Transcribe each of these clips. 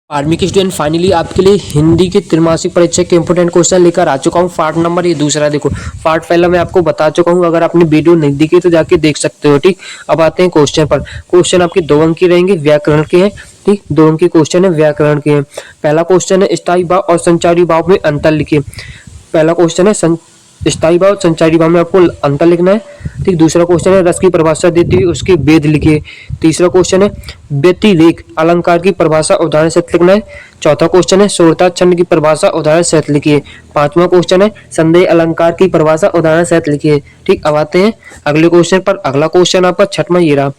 Army के student finally आपके लिए हिंदी की त्रैमासिक परीक्षा के इंपोर्टेंट क्वेश्चन लेकर आ चुका हूँ। पार्ट नंबर ये दूसरा देखो, पार्ट पहला मैं आपको बता चुका हूँ। अगर आपने वीडियो नहीं देखी तो जाके देख सकते हो। ठीक, अब आते हैं क्वेश्चन पर। क्वेश्चन आपके 2 अंक के रहेंगे, व्याकरण के हैं। ठीक, 2 अंक के क्वेश्चन है, व्याकरण के हैं। पहला क्वेश्चन है स्थायी भाव और संचारी भाव में अंतर लिखिए। पहला क्वेश्चन है स्थायी भाव संचारी भाव में आपको अंतर लिखना है। ठीक, दूसरा क्वेश्चन है रस की परिभाषा देती हुई उसके भेद लिखिए। तीसरा क्वेश्चन है व्यतिरेक अलंकार की परिभाषा उदाहरण सहित लिखना है। चौथा क्वेश्चन है शूरता छंद की परिभाषा उदाहरण सहित लिखिए। पांचवा क्वेश्चन है संदेह अलंकार की परिभाषा उदाहरण सहित लिखिए। ठीक, अब आते हैं अगले क्वेश्चन पर। अगला क्वेश्चन आपका छठवां ये रहा।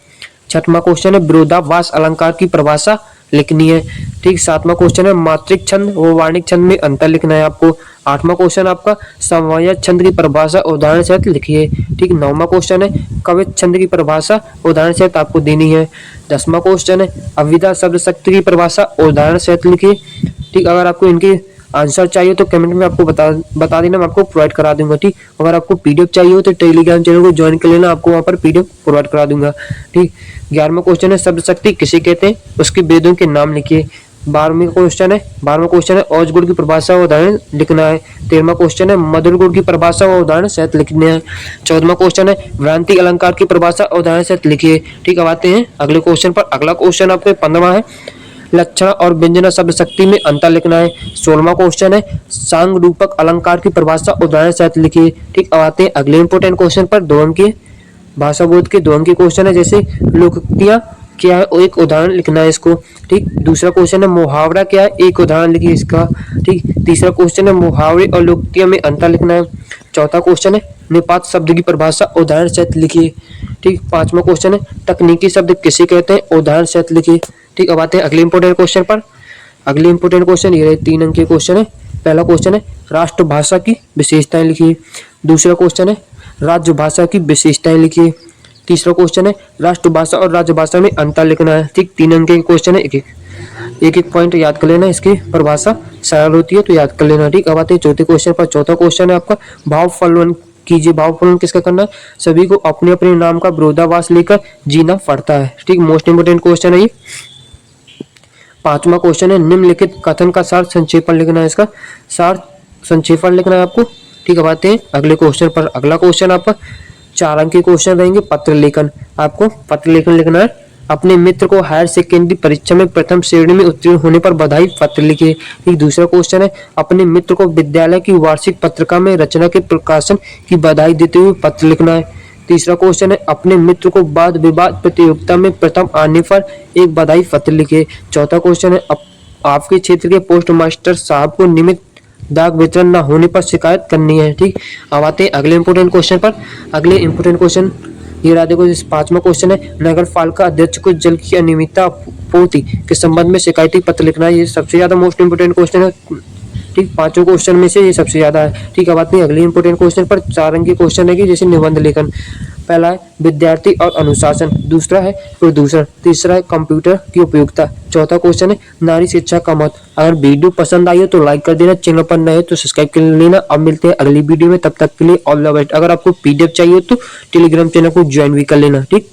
छठवां क्वेश्चन है विरोधाभास अलंकार की परिभाषा लिखनी है। ठीक, सातवां क्वेश्चन है मात्रिक छंद व वार्णिक छंद में अंतर लिखना है आपको। आठवां क्वेश्चन आपका समवाय छंद की परिभाषा उदाहरण सहित लिखिए। ठीक, नौवां क्वेश्चन है कवित छंद की परिभाषा उदाहरण सहित आपको देनी है। 10वां क्वेश्चन है अविदा शब्द शक्ति की परिभाषा उदाहरण सहित लिखिए। ठीक, अगर आपको इनके आंसर चाहिए तो कमेंट में आपको बता देना, मैं आपको प्रोवाइड करा दूंगा। ठीक, अगर आपको पीडीएफ चाहिए हो तो टेलीग्राम चैनल को ज्वाइन कर लेना, आपको वहां पर पीडीएफ प्रोवाइड करा दूंगा। ठीक, 11वां क्वेश्चन है शब्द शक्ति किसे कहते हैं, उसके वेदों के नाम लिखिए। 12वां क्वेश्चन है औज गुण की परिभाषा व उदाहरण लिखना है। 13वां क्वेश्चन है मधुर गुण की परिभाषा व उदाहरण सहित लिखना है। 14वां क्वेश्चन है भ्रांति अलंकार की परिभाषा उदाहरण सहित लिखिए। ठीक, अब आते हैं अगले क्वेश्चन पर। अगला क्वेश्चन आपके 15वां है लक्षण और व्यंजना शब्द शक्ति में अंतर लिखना है। 16वां क्वेश्चन है सांग रूपक अलंकार की परिभाषा उदाहरण सहित लिखिए। ठीक, अब आते हैं अगले इंपोर्टेंट क्वेश्चन पर। 2 अंक के भाषा बोध के 2 अंक के क्वेश्चन है, जैसे लोकोक्तियां क्या है एक उदाहरण लिखना है इसको। ठीक, दूसरा क्वेश्चन है मुहावरा क्या है, एक उदाहरण लिखिए इसका। ठीक, तीसरा क्वेश्चन है मुहावरे और लोकोक्तियां में अंतर लिखना है। चौथा क्वेश्चन है निपात शब्द की परिभाषा उदाहरण सहित लिखिए। ठीक, 5वां क्वेश्चन है तकनीकी शब्द किसे कहते हैं, उदाहरण सहित लिखिए। ठीक, अब आते हैं अगले इंपोर्टेंट क्वेश्चन पर। अगले इंपोर्टेंट क्वेश्चन ये रहे 3 अंक के क्वेश्चन है। पहला क्वेश्चन है राष्ट्रभाषा की विशेषताएं लिखिए। दूसरा क्वेश्चन है राज्य भाषा की विशेषताएं लिखिए। तीसरा क्वेश्चन है राष्ट्रभाषा और राजभाषा में अंतर लिखना है। ठीक, 3 अंक के क्वेश्चन है, एक पॉइंट याद कर लेना, इसकी परिभाषा सरल होती है तो याद कर लेना। ठीक, अब आते हैं चौथे क्वेश्चन पर। चौथा क्वेश्चन है आपका भाव फलन कीजिए। भाव फलन किसका करना है, सभी को अपने अपने नाम का विरोधाभास लेकर जीना पड़ता है। ठीक, मोस्ट इंपोर्टेंट क्वेश्चन है ये। 5वां क्वेश्चन है निम्नलिखित कथन का सार संक्षेपण लिखना है, इसका सार संक्षेपण लिखना है आपको। ठीक, अब आते हैं अगले क्वेश्चन पर। अगला क्वेश्चन आपका 4 अंक के क्वेश्चन रहेंगे पत्र लेखन। आपको पत्र लेखन लिखना है। अपने मित्र को हायर सेकेंडरी परीक्षा में प्रथम श्रेणी में उत्तीर्ण होने पर बधाई पत्र लिखिए। ठीक, दूसरा क्वेश्चन है अपने मित्र को विद्यालय की वार्षिक पत्रिका में रचना के प्रकाशन की बधाई देते हुए पत्र लिखना है। तीसरा क्वेश्चन है अपने मित्र को वाद विवाद प्रतियोगिता में प्रथम आने पर एक बधाई पत्र लिखिए। चौथा क्वेश्चन है आपके क्षेत्र के पोस्ट मास्टर साहब को नियमित डाक वितरण न होने पर शिकायत करनी है। ठीक, अब आते हैं अगले इंपोर्टेंट क्वेश्चन पर। अगले इंपोर्टेंट क्वेश्चन ये रहा, देखो 5वां क्वेश्चन है नगर पालिका अध्यक्ष को जल की अनियमितता पूर्ति के संबंध में शिकायती पत्र लिखना है। ये सबसे ज्यादा मोस्ट इंपोर्टेंट क्वेश्चन है। ठीक, 5 क्वेश्चन में से ये सबसे ज्यादा है। ठीक, अब आते हैं अगले इंपोर्टेंट क्वेश्चन पर। 4 अंक के क्वेश्चन है कि जैसे निबंध लेखन। पहला है विद्यार्थी और अनुशासन, दूसरा है प्रदूषण, तीसरा है कंप्यूटर की उपयोगिता, चौथा क्वेश्चन है नारी शिक्षा का महत्व। अगर वीडियो पसंद आई हो तो लाइक कर देना, चैनल पर नए तो सब्सक्राइब कर लेना। अब मिलते हैं अगली वीडियो में, तब तक के लिए ऑल द बेस्ट। अगर आपको पीडीएफ चाहिए तो टेलीग्राम चैनल को ज्वाइन भी कर लेना। ठीक।